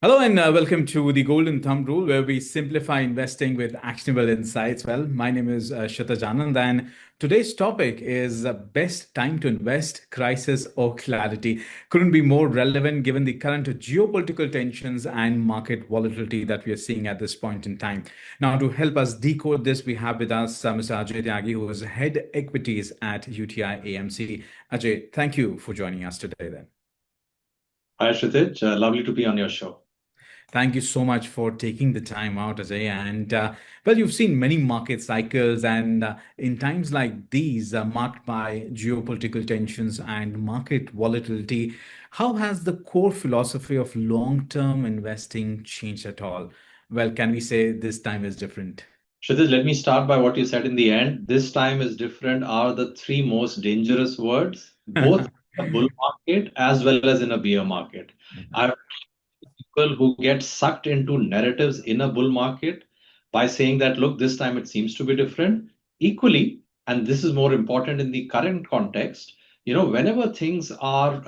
Hello and welcome to the Golden Thumb Rule, where we simplify investing with actionable insights. Well, my name is Shataj Anand, and today's topic is best time to invest, crisis or clarity. Couldn't be more relevant given the current geopolitical tensions and market volatility that we are seeing at this point in time. Now, to help us decode this, we have with us Mr. Ajay Tyagi, who is head equities at UTI AMC. Ajay, thank you for joining us today. Then. Hi, Kshitij. Lovely to be on your show. Thank you so much for taking the time out, Ajay. And well, you've seen many market cycles, and in times like these, marked by geopolitical tensions and market volatility, how has the core philosophy of long-term investing changed at all? Well, can we say this time is different? Kshitij, let me start by what you said in the end. This time is different are the three most dangerous words, both in a bull market as well as in a bear market. I've people who get sucked into narratives in a bull market by saying that, look, this time it seems to be different. Equally, and this is more important in the current context, whenever things are,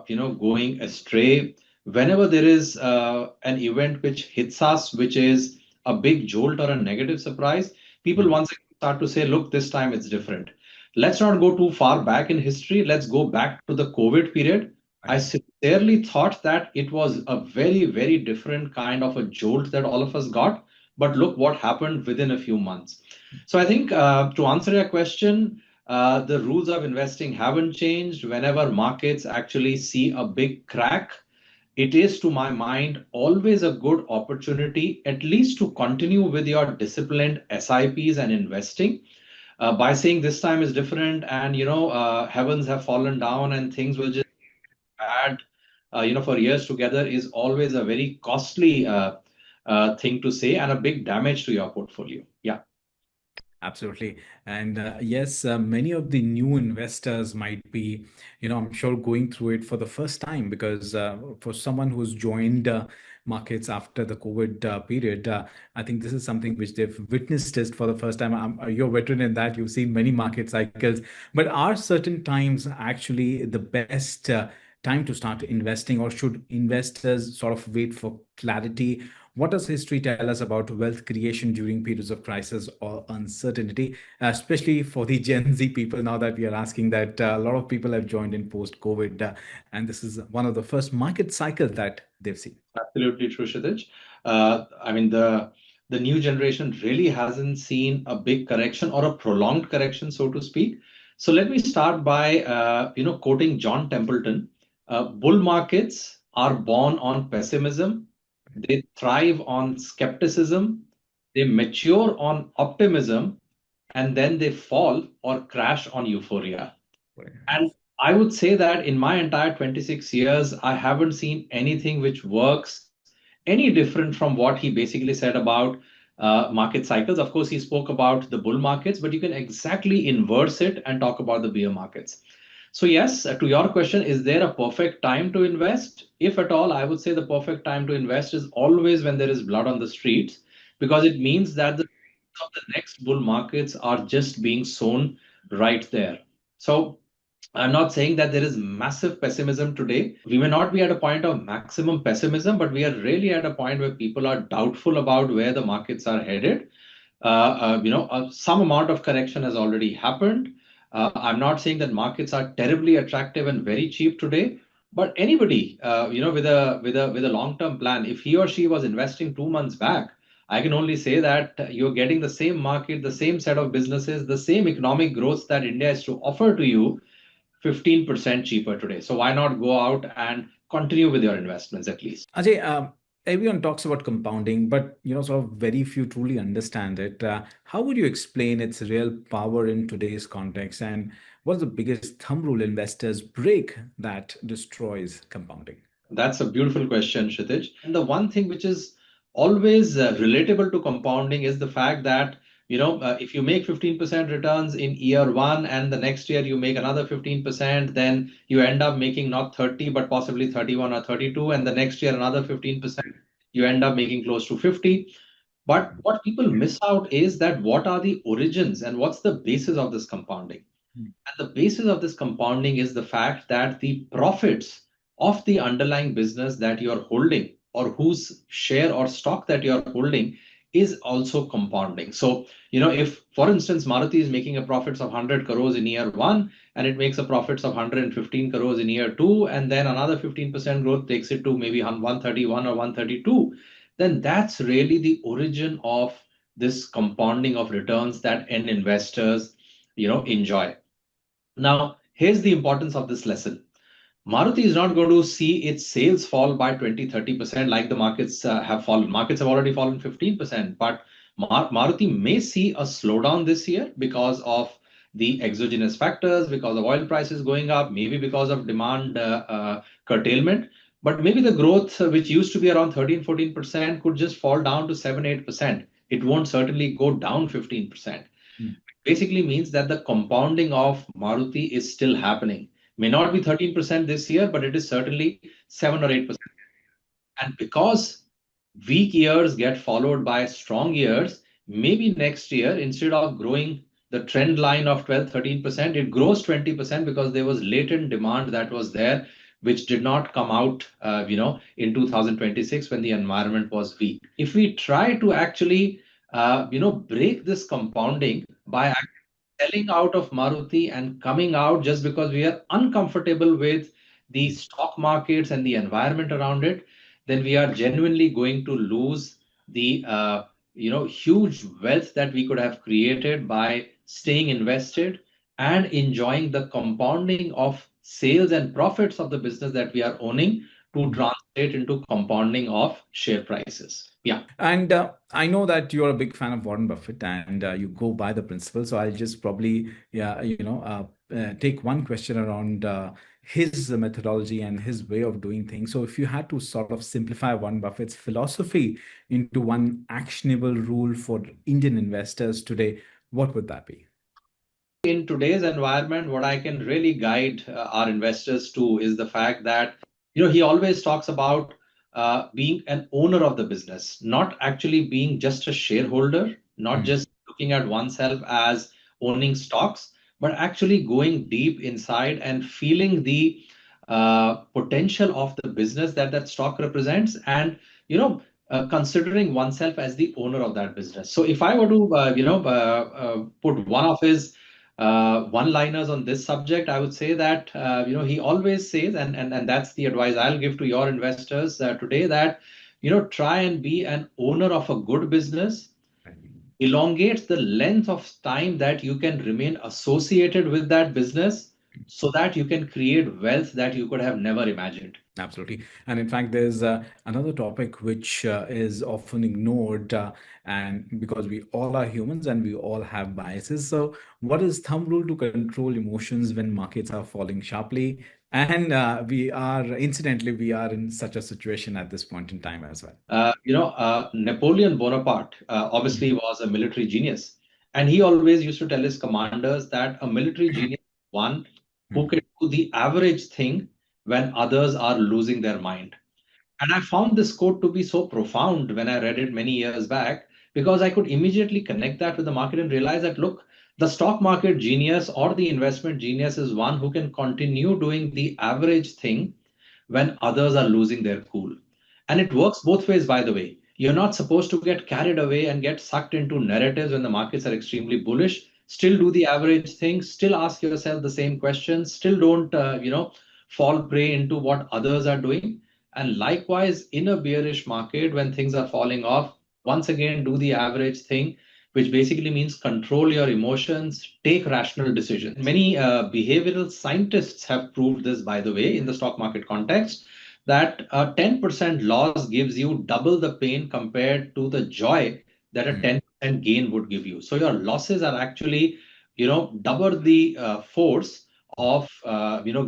going astray, whenever there is an event which hits us, which is a big jolt or a negative surprise, people Mhm. once again start to say, look, this time it's different. Let's not go too far back in history. Let's go back to the COVID period. I Right. sincerely thought that it was a very, very different kind of a jolt that all of us got. But look what happened within a few months. So I think to answer your question, the rules of investing haven't changed. Whenever markets actually see a big crack, it is, to my mind, always a good opportunity, at least to continue with your disciplined SIPs and investing. By saying this time is different and heavens have fallen down and things will just bad, for years together is always a very costly thing to say and a big damage to your portfolio. Yeah. Absolutely. And yes, many of the new investors might be, I'm sure going through it for the first time because for someone who's joined markets after the COVID period, I think this is something which they've witnessed it for the first time. You're a veteran in that. You've seen many market cycles, but are certain times actually the best time to start investing, or should investors sort of wait for clarity? What does history tell us about wealth creation during periods of crisis or uncertainty, especially for the Gen Z people? Now that we are asking that a lot of people have joined in post-COVID, and this is one of the first market cycles that they've seen. Absolutely true, Kshitij. I mean, the new generation really hasn't seen a big correction or a prolonged correction, so to speak. So let me start by quoting John Templeton. Bull markets are born on pessimism. They thrive on skepticism. They mature on optimism, and then they fall or crash on euphoria. And I would say that in my entire 26 years, I haven't seen anything which works any different from what he basically said about market cycles. Of course, he spoke about the bull markets, but you can exactly inverse it and talk about the bear markets. So, yes, to your question, is there a perfect time to invest? If at all, I would say the perfect time to invest is always when there is blood on the streets, because it means that the of the next bull markets are just being sown right there. So, I'm not saying that there is massive pessimism today. We may not be at a point of maximum pessimism, but we are really at a point where people are doubtful about where the markets are headed. Some amount of correction has already happened. I'm not saying that markets are terribly attractive and very cheap today, but anybody, with a long-term plan, if he or she was investing 2 months back, I can only say that you're getting the same market, the same set of businesses, the same economic growth that India has to offer to you 15% cheaper today. So why not go out and continue with your investments at least? Ajay, everyone talks about compounding, but sort of very few truly understand it. How would you explain its real power in today's context, and what's the biggest thumb rule investors break that destroys compounding? That's a beautiful question, Kshitij. And the one thing which is always relatable to compounding is the fact that, if you make 15% returns in year one and the next year you make another 15%, then you end up making not 30, but possibly 31 or 32. And the next year, another 15%, you end up making close to 50. But what people miss out is that what are the origins and what's the basis of this compounding? And the basis of this compounding is the fact that the profits of the underlying business that you're holding or whose share or stock that you're holding is also compounding. So, if, for instance, Maruti is making a profits of 100 crores in year one, and it makes a profits of 115 crores in year two, and then another 15% growth takes it to maybe 131 or 132, then that's really the origin of this compounding of returns that end investors, enjoy. Now, here's the importance of this lesson. Maruti is not going to see its sales fall by 20-30% like the markets have fallen. Markets have already fallen 15%, but Maruti may see a slowdown this year because of the exogenous factors, because of oil prices going up, maybe because of demand curtailment. But maybe the growth, which used to be around 13-14%, could just fall down to 7-8%. It won't certainly go down 15%. Mm. Basically means that the compounding of Maruti is still happening. May not be 13% this year, but it is certainly 7 or 8%. And because weak years get followed by strong years, maybe next year, instead of growing the trend line of 12-13%, it grows 20% because there was latent demand that was there, which did not come out, in 2026 when the environment was weak. If we try to actually, break this compounding by selling out of Maruti and coming out just because we are uncomfortable with the stock markets and the environment around it, then we are genuinely going to lose the huge wealth that we could have created by staying invested and enjoying the compounding of sales and profits of the business that we are owning to Mm. translate into compounding of share prices. Yeah. And I know that you're a big fan of Warren Buffett and you go by the principle. So I'll just probably, yeah, take one question around his methodology and his way of doing things. So if you had to sort of simplify Warren Buffett's philosophy into one actionable rule for Indian investors today, what would that be? In today's environment, what I can really guide our investors to is the fact that, he always talks about being an owner of the business, not actually being just a shareholder, not Mm. just looking at oneself as owning stocks, but actually going deep inside and feeling the potential of the business that that stock represents, and, considering oneself as the owner of that business. So if I were to, put one of his one-liners on this subject, I would say that he always says, and that's the advice I'll give to your investors today, that try and be an owner of a good business, elongate the length of time that you can remain associated with that business, so that you can create wealth that you could have never imagined. Absolutely. And in fact, there's another topic which is often ignored, and because we all are humans and we all have biases. So, what is thumb rule to control emotions when markets are falling sharply? And incidentally, we are in such a situation at this point in time as well. Napoleon Bonaparte obviously was a military genius, and he always used to tell his commanders that a military genius is one who Mhm. can do the average thing when others are losing their mind. And I found this quote to be so profound when I read it many years back, because I could immediately connect that with the market and realize that, look, the stock market genius or the investment genius is one who can continue doing the average thing when others are losing their cool. And it works both ways, by the way. You're not supposed to get carried away and get sucked into narratives when the markets are extremely bullish. Still do the average thing, still ask yourself the same questions, still don't, fall prey into what others are doing. And likewise, in a bearish market, when things are falling off, once again, do the average thing, which basically means control your emotions, take rational decisions. Many behavioral scientists have proved this, by the way, in the stock market context, that a 10% loss gives you double the pain compared to the joy that a Mhm. 10% gain would give you. So your losses are actually, double the force of,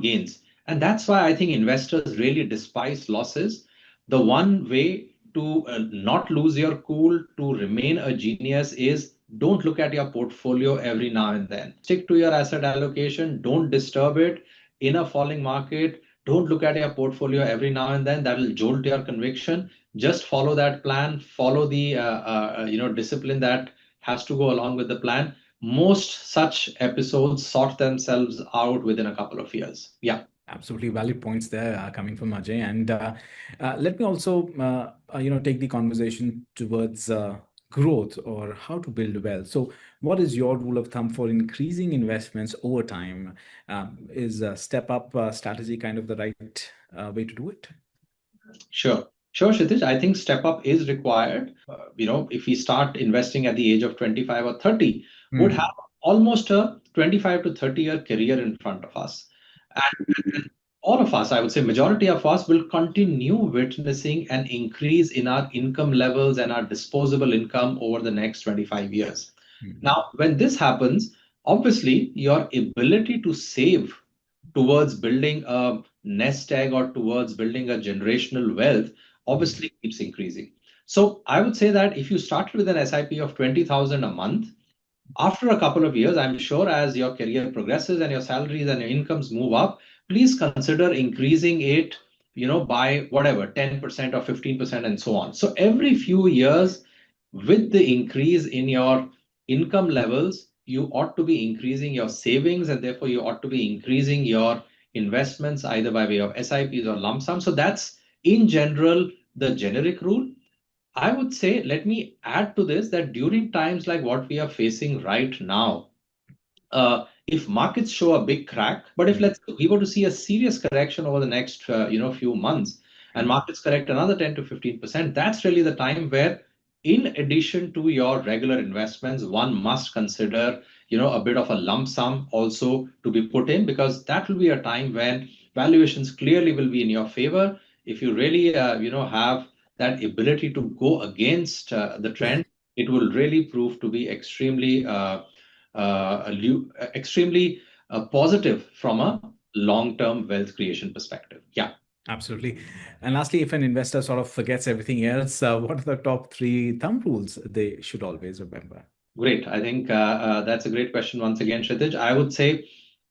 gains. And that's why I think investors really despise losses. The one way to not lose your cool, to remain a genius, is don't look at your portfolio every now and then. Stick to your asset allocation, don't disturb it in a falling market. Don't look at your portfolio every now and then. That will jolt your conviction. Just follow that plan, follow the discipline that has to go along with the plan. Most such episodes sort themselves out within a couple of years. Yeah. Absolutely valid points there coming from Ajay. And let me also, take the conversation towards growth or how to build wealth. So, what is your rule of thumb for increasing investments over time? Is a step up strategy kind of the right way to do it? Sure. Sure, Kshitij. I think step up is required. If we start investing at the age of 25 or 30, would Hmm. have almost a 25 to 30-year career in front of us. And all of us, I would say majority of us will continue witnessing an increase in our income levels and our disposable income over the next 25 years. Hmm. Now, when this happens, obviously your ability to save towards building a nest egg or towards building a generational wealth Hmm. obviously keeps increasing. So I would say that if you started with an SIP of 20,000 a month, after a couple of years, I'm sure as your career progresses and your salaries and your incomes move up, please consider increasing it, by whatever, 10% or 15% and so on. So every few years, with the increase in your income levels, you ought to be increasing your savings and therefore you ought to be increasing your investments either by way of SIPs or lump sum. So that's in general the generic rule. I would say, let me add to this that during times like what we are facing right now, if markets show a big crack, but if Hmm. let's we were to see a serious correction over the next few months, and Hmm. markets correct another 10 to 15%, that's really the time where, in addition to your regular investments, one must consider a bit of a lump sum also to be put in, because that will be a time when valuations clearly will be in your favor. If you really have that ability to go against the trend, it will really prove to be extremely positive from a long-term wealth creation perspective. Yeah, Absolutely. And lastly, if an investor sort of forgets everything else, what are the top three thumb rules they should always remember? great. I think that's a great question once again, Kshitij. I would say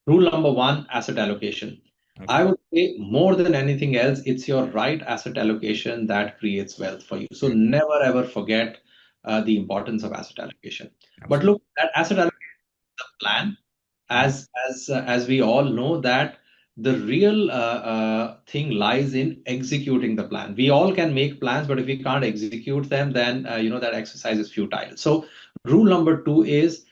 rule number one, asset allocation. I Okay. would say more than anything else, it's your right asset allocation that creates wealth for you. So Mhm. never ever forget the importance of asset allocation. But Absolutely. look, that asset allocation plan, Mhm. as we all know that the real thing lies in executing the plan. We all can make plans, but if we can't execute them, then that exercise is futile. So rule number two is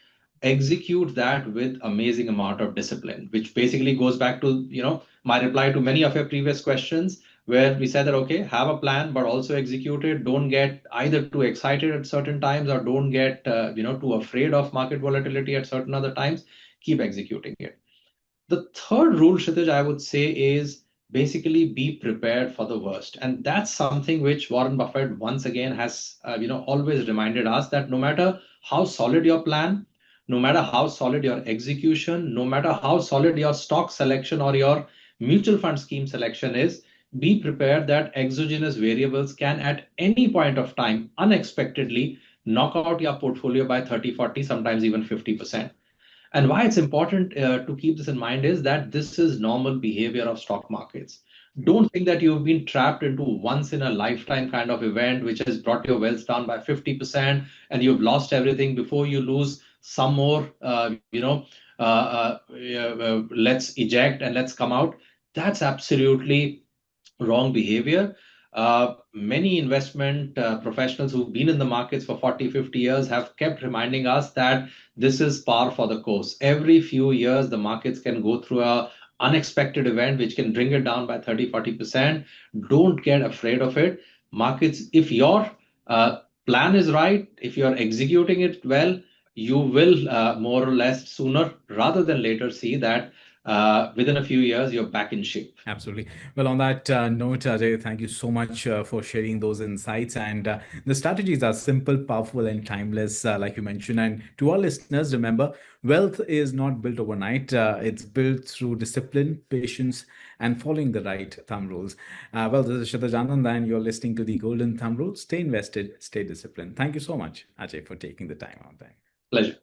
execute that with amazing amount of discipline, which basically goes back to my reply to many of your previous questions, where we said that okay, have a plan but also execute it. Don't get either too excited at certain times or don't get too afraid of market volatility at certain other times. Keep executing it. The third rule, Kshitij, I would say is basically be prepared for the worst. And that's something which Warren Buffett once again has, always reminded us that no matter how solid your plan, no matter how solid your execution, no matter how solid your stock selection or your mutual fund scheme selection is, be prepared that exogenous variables can at any point of time unexpectedly knock out your portfolio by 30, 40, sometimes even 50%. And why it's important to keep this in mind is that this is normal behavior of stock markets. Don't think that you've been trapped into once in a lifetime kind of event which has brought your wealth down by 50% and you've lost everything before you lose some more, let's eject and let's come out. That's absolutely wrong behavior. Many investment professionals who've been in the markets for 40, 50 years have kept reminding us that this is par for the course. Every few years, the markets can go through a unexpected event which can bring it down by 30, 40%. Don't get afraid of it. Markets, if your plan is right, if you're executing it well, you will more or less sooner rather than later see that within a few years you're back in shape. Absolutely. Well, on that note, Ajay, thank you so much for sharing those insights. And the strategies are simple, powerful, and timeless, like you mentioned. And to all listeners, remember, wealth is not built overnight. It's built through discipline, patience, and following the right thumb rules. Well, this is Shatajanand, and you're listening to the Golden Thumb Rules. Stay invested, stay disciplined. Thank you so much, Ajay, for taking the time out there. Pleasure.